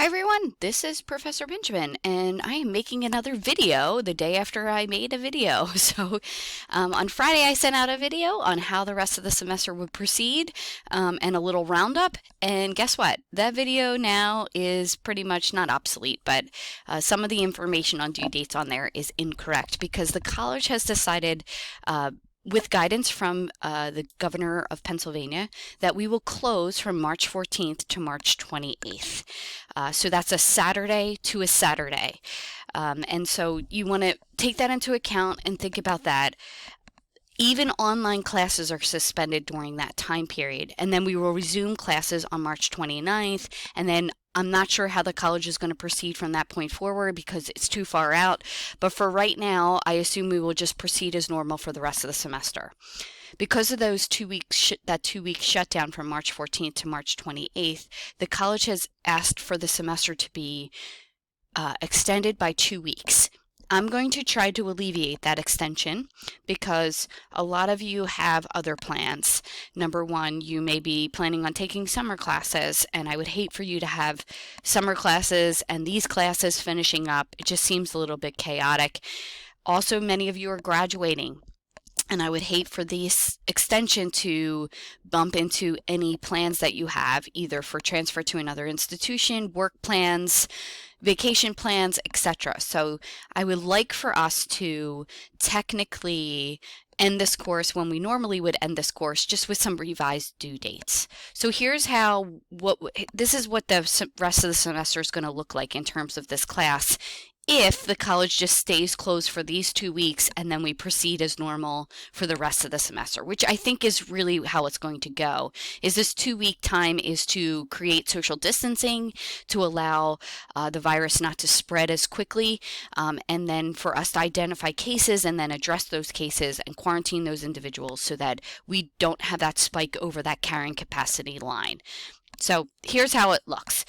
everyone, this is Professor Benjamin, and I am making another video the day after I made a video. On Friday, I sent out a video on how the rest of the semester would proceed and a little roundup. And guess what? That video now is pretty much not obsolete, but some of the information on due dates on there is incorrect because the college has decided with guidance from the governor of Pennsylvania, that we will close from March 14th to March 28th. So that's a Saturday to a Saturday. And so you want to take that into account and think about that. Even online classes are suspended during that time period. And then we will resume classes on March 29th. And then I'm not sure how the college is going to proceed from that point forward because it's too far out. But for right now, I assume we will just proceed as normal for the rest of the semester. Because of those 2 weeks, that 2-week shutdown from March 14th to March 28th, the college has asked for the semester to be extended by 2 weeks. I'm going to try to alleviate that extension because a lot of you have other plans. Number one, you may be planning on taking summer classes, and I would hate for you to have summer classes and these classes finishing up. It just seems a little bit chaotic. Also, many of you are graduating, and I would hate for this extension to bump into any plans that you have, either for transfer to another institution, work plans, vacation plans, etc. So I would like for us to technically end this course when we normally would end this course, just with some revised due dates. So here's this is what the rest of the semester is going to look like in terms of this class, if the college just stays closed for these 2 weeks and then we proceed as normal for the rest of the semester, which I think is really how it's going to go. Is this 2-week time is to create social distancing, to allow the virus not to spread as quickly, and then for us to identify cases and then address those cases and quarantine those individuals so that we don't have that spike over that carrying capacity line. So here's how it looks.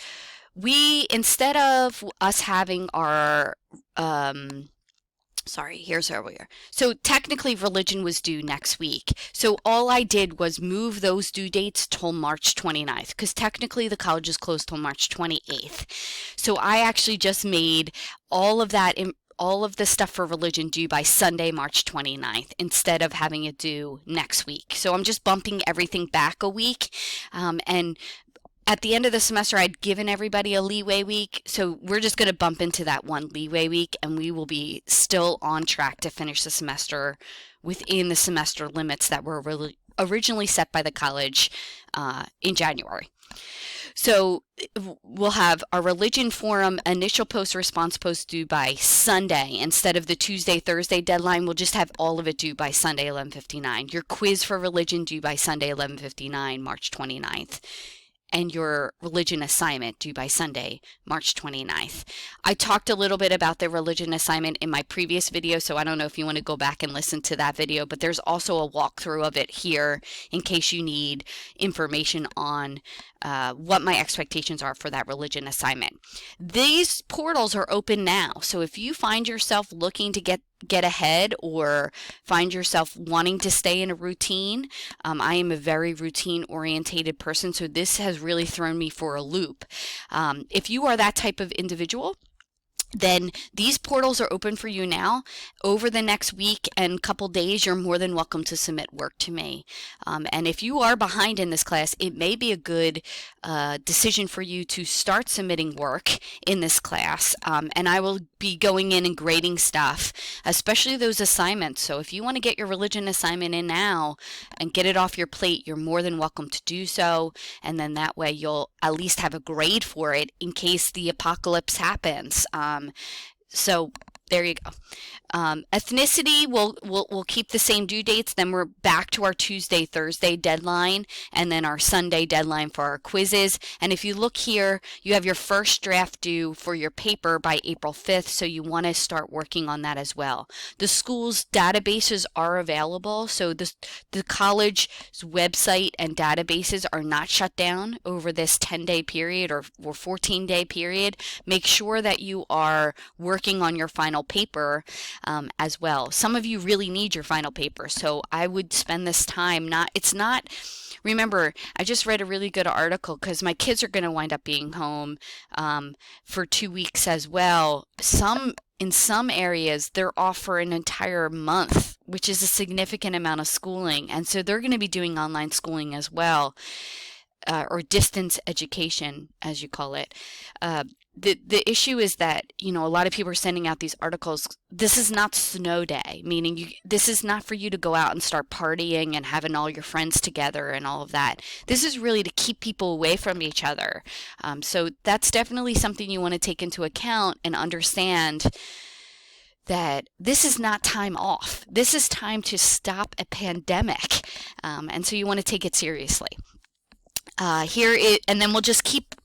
Instead of us having our, here's where we are. So technically religion was due next week. So all I did was move those due dates till March 29th, because technically the college is closed till March 28th. So I actually just made all of the stuff for religion due by Sunday, March 29th, instead of having it due next week. So I'm just bumping everything back a week, and at the end of the semester, I'd given everybody a leeway week, so we're just going to bump into that one leeway week, and we will be still on track to finish the semester within the semester limits that were originally set by the college in January. So we'll have our religion forum initial response post due by Sunday. Instead of the Tuesday, Thursday deadline, we'll just have all of it due by Sunday, 11:59. Your quiz for religion due by Sunday, 11:59, March 29th. And your religion assignment due by Sunday, March 29th. I talked a little bit about the religion assignment in my previous video, so I don't know if you want to go back and listen to that video, but there's also a walkthrough of it here in case you need information on what my expectations are for that religion assignment. These portals are open now, so if you find yourself looking to get ahead or find yourself wanting to stay in a routine, I am a very routine orientated person, so this has really thrown me for a loop. If you are that type of individual, then these portals are open for you now. Over the next week and couple days, you're more than welcome to submit work to me. And if you are behind in this class, it may be a good decision for you to start submitting work in this class. And I will be going in and grading stuff, especially those assignments. So if you want to get your religion assignment in now and get it off your plate, you're more than welcome to do so. And then that way you'll at least have a grade for it in case the apocalypse happens. So there you go. Ethnicity, we'll keep the same due dates. Then we're back to our Tuesday, Thursday deadline, and then our Sunday deadline for our quizzes. And if you look here, you have your first draft due for your paper by April 5th, so you want to start working on that as well. The school's databases are available, so the college's website and databases are not shut down over this 10-day period or 14-day period. Make sure that you are working on your final final paper as well. Some of you really need your final paper, so I would spend this time remember, I just read a really good article because my kids are going to wind up being home for 2 weeks as well. In some areas, they're off for an entire month, which is a significant amount of schooling. And so they're going to be doing online schooling as well, or distance education, as you call it. The issue is that, a lot of people are sending out these articles. This is not snow day, meaning this is not for you to go out and start partying and having all your friends together and all of that. This is really to keep people away from each other. So that's definitely something you want to take into account and understand that this is not time off. This is time to stop a pandemic. And so you want to take it seriously. And then we'll just keep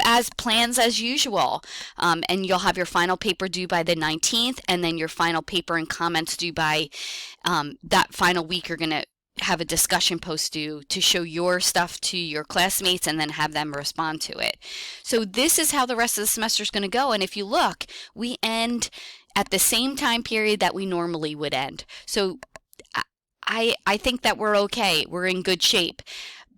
as plans as usual, and you'll have your final paper due by the 19th, and then your final paper and comments due by that final week. You're going to have a discussion post due to show your stuff to your classmates and then have them respond to it. So this is how the rest of the semester is going to go. And if you look, we end at the same time period that we normally would end. So I think that we're okay. We're in good shape.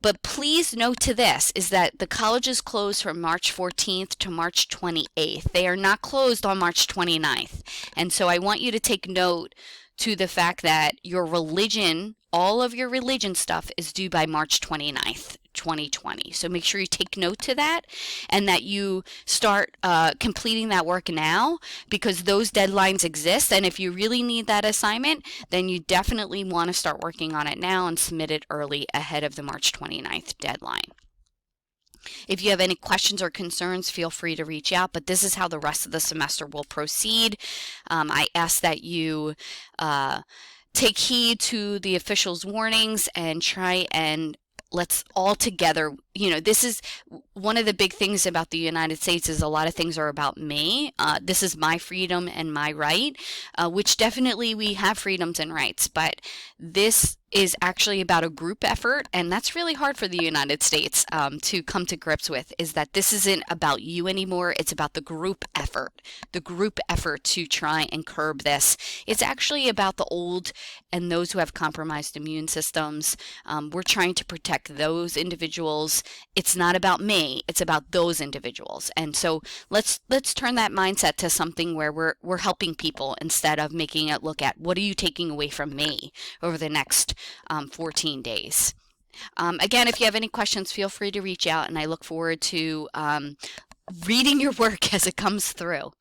But please note to this is that the colleges close from March 14th to March 28th. They are not closed on March 29th. And so I want you to take note to the fact that your religion, all of your religion stuff is due by March 29th, 2020. So make sure you take note to that and that you start completing that work now, because those deadlines exist. And if you really need that assignment, then you definitely want to start working on it now and submit it early ahead of the March 29th deadline. If you have any questions or concerns, feel free to reach out, but this is how the rest of the semester will proceed. I ask that you take heed to the officials' warnings and try and let's all together, this is one of the big things about the United States is a lot of things are about me. This is my freedom and my right, which definitely we have freedoms and rights, but this is actually about a group effort, and that's really hard for the United States to come to grips with, is that this isn't about you anymore. It's about the group effort to try and curb this. It's actually about the old and those who have compromised immune systems. We're trying to protect those individuals. It's not about me, it's about those individuals. And so let's turn that mindset to something where we're helping people instead of making it look at what are you taking away from me over the next 14 days. Again, if you have any questions, feel free to reach out, and I look forward to reading your work as it comes through.